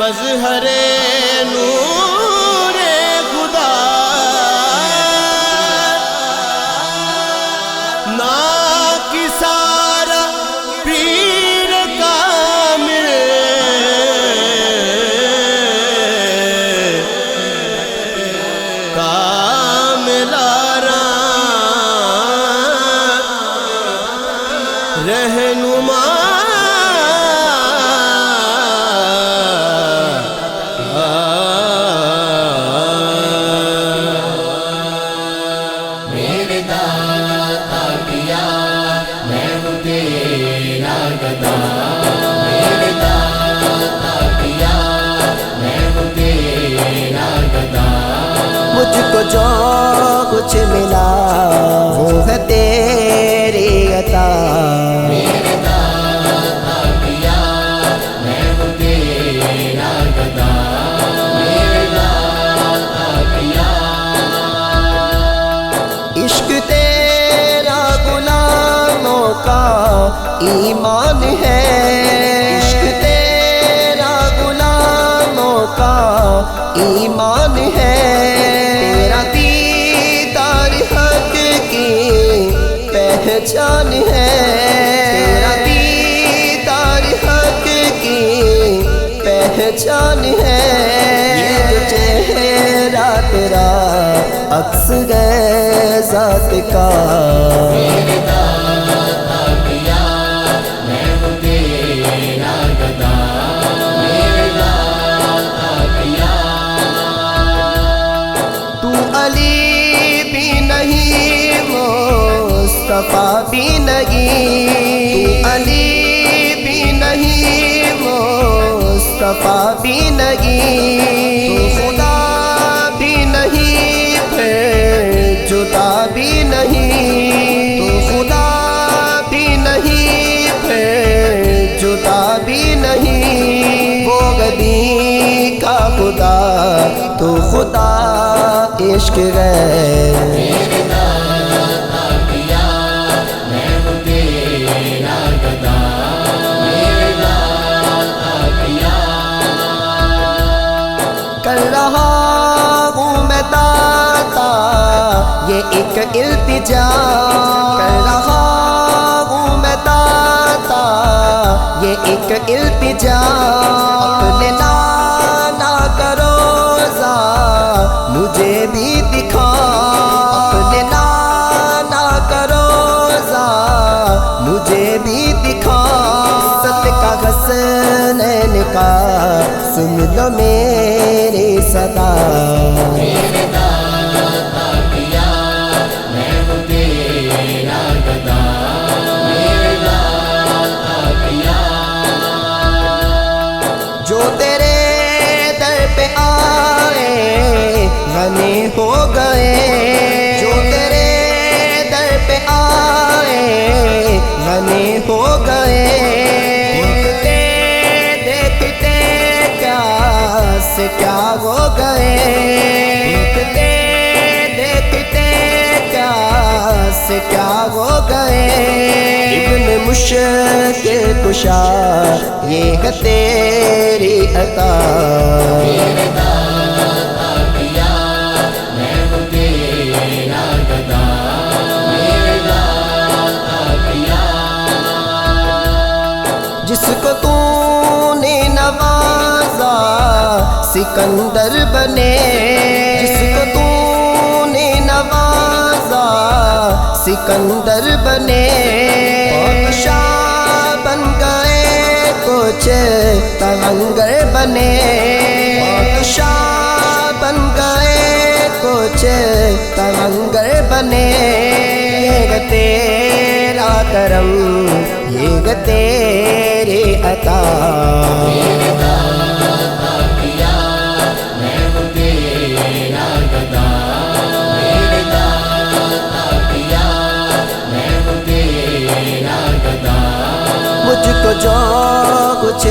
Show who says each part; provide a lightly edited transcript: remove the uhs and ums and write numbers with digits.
Speaker 1: مظہر نور خدا نا کسارا پیر کامل کاملارا رہنما
Speaker 2: مجھ کو جو کچھ ملا وہ ہے تیری عطا،
Speaker 3: میرے داتا پیا میں ہوں تیرا گدا، میرے داتا پیا۔
Speaker 2: عشق تیرا غلاموں کا ایمان ہے، عشق تیرا غلاموں کا ایمان ہے، تیرا دیدار حق کی پہچان ہے، تیرا دیدار حق کی پہچان ہے، یہ جو چہرہ تیرا عکس ہے ذات کا،
Speaker 3: میرے داتا پیا میں ہوں تیرا گدا، میرے داتا پیا۔
Speaker 2: تو علی بھی نہیں مصطفیٰ بھی نہیں، تو علی بھی نہیں مصطفیٰ بھی نہیں، تو خدا بھی نہیں پھر جدا بھی نہیں، تو خدا بھی نہیں پھر جدا بھی نہیں، وہ غنی کا خدا تو خدا عشق ہے،
Speaker 3: میرے داتا پیا میں ہوں تیرا گدا، میرے داتا پیا۔
Speaker 2: کر رہا ہوں میں داتا یہ ایک التجا، کر رہا ہوں میں داتا یہ ایک التجا، اپنے لانا کرو مجھے بھی دکھا، اپنے لانا کرو مجھے بھی دکھا، ست کا حسنین کا سن لو میری صدا،
Speaker 3: میرے داتا پیا میں ہوں تیرا گدا، میرے داتا پیا۔
Speaker 2: جو تیرے در پہ آئے غنی ہو گئے، جو تیرے در پہ آئے غنی ہو گئے، دیکھتے دیکھتے کیا سے کیا ہو گئے، دیکھتے دیکھتے کیا سے کیا ہو گئے، ابن مشکل کشا یہ ہے تیری عطا،
Speaker 3: میرے داتا پیا میں ہوں تیرا گدا، میرے داتا پیا۔
Speaker 2: جس کو تو نے نوازا سکندر بنے، جس کو تو نے نوازا سکندر بنے، بادشاہ بن گئے کچھ تلنگر بنے، بادشاہ بن گئے کچھ تلنگر بنے، یہ تیرا کرم یہ تیری عطا،
Speaker 3: میرے داتا
Speaker 2: کو جو کچھ